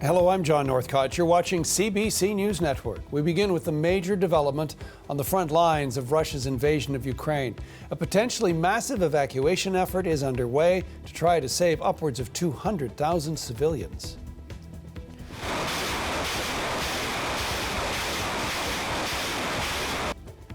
Hello, I'm John Northcott. You're watching CBC News Network. We begin with the major development on the front lines of Russia's invasion of Ukraine. A potentially massive evacuation effort is underway to try to save upwards of 200,000 civilians.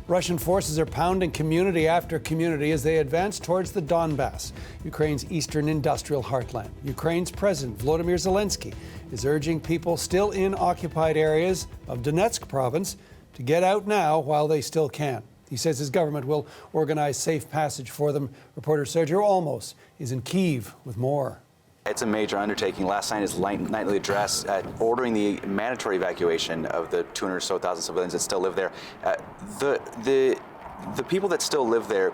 Russian forces are pounding community after community as they advance towards the Donbass, Ukraine's eastern industrial heartland. Ukraine's President Volodymyr Zelenskyy is urging people still in occupied areas of Donetsk province to get out now while they still can. He says his government will organize safe passage for them. Reporter Sergio Olmos is in Kyiv with more. It's a major undertaking. Last night, his nightly address ordering the mandatory evacuation of the 200 or so thousand civilians that still live there. The people that still live there,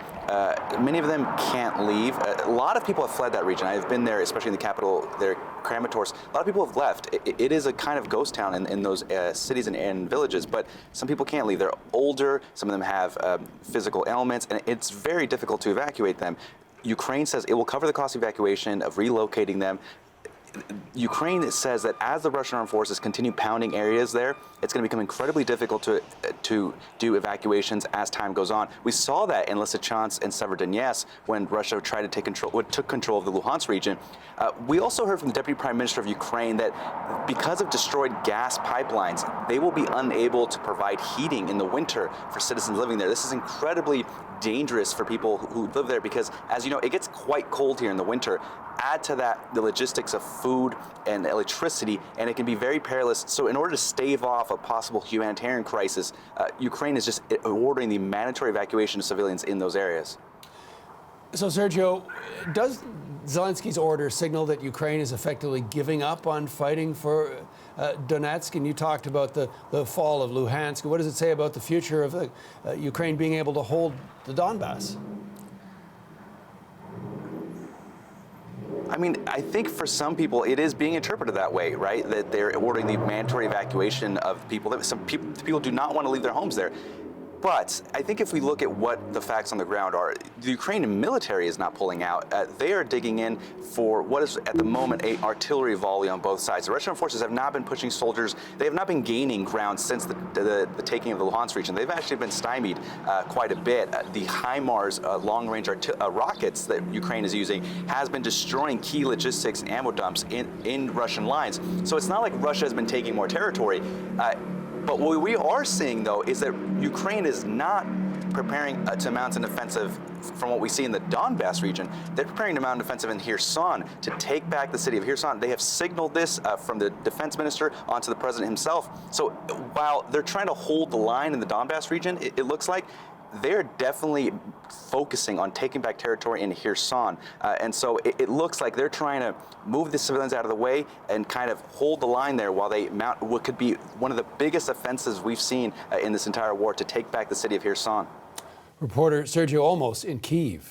many of them can't leave. A lot of people have fled that region. I've been there, especially in the capital, there, Kramatorsk. A lot of people have left. It is a kind of ghost town in those cities and villages, but some people can't leave. They're older, some of them have physical ailments, and it's very difficult to evacuate them. Ukraine says it will cover the cost of evacuation, of relocating them. Ukraine says that as the Russian armed forces continue pounding areas there, it's going to become incredibly difficult to do evacuations as time goes on. We saw that in Lysychansk and Severodonetsk when Russia tried to took control of the Luhansk region. We also heard from the Deputy Prime Minister of Ukraine that because of destroyed gas pipelines, they will be unable to provide heating in the winter for citizens living there. This is incredibly dangerous for people who live there because, as you know, it gets quite cold here in the winter. Add to that the logistics of food and electricity, and it can be very perilous. So in order to stave off a possible humanitarian crisis, Ukraine is just ordering the mandatory evacuation of civilians in those areas. So, Sergio, does Zelensky's order signal that Ukraine is effectively giving up on fighting for Donetsk? And you talked about the fall of Luhansk. What does it say about the future of Ukraine being able to hold the Donbass? I mean, I think for some people it is being interpreted that way, right? That they're ordering the mandatory evacuation of people. Some people do not want to leave their homes there. But I think if we look at what the facts on the ground are, the Ukrainian military is not pulling out. They are digging in for what is at the moment an artillery volley on both sides. The Russian forces have not been pushing soldiers. They have not been gaining ground since the taking of the Luhansk region. They've actually been stymied quite a bit. The HIMARS long-range rockets that Ukraine is using has been destroying key logistics and ammo dumps in Russian lines. So it's not like Russia has been taking more territory. But what we are seeing, though, is that Ukraine is not preparing to mount an offensive from what we see in the Donbass region. They're preparing to mount an offensive in Kherson to take back the city of Kherson. They have signaled this from the defense minister onto the president himself. So while they're trying to hold the line in the Donbass region, it looks like they're definitely focusing on taking back territory in Kherson. And so it looks like they're trying to move the civilians out of the way and kind of hold the line there while they mount what could be one of the biggest offensives we've seen in this entire war to take back the city of Kherson. Reporter Sergio Olmos in Kyiv.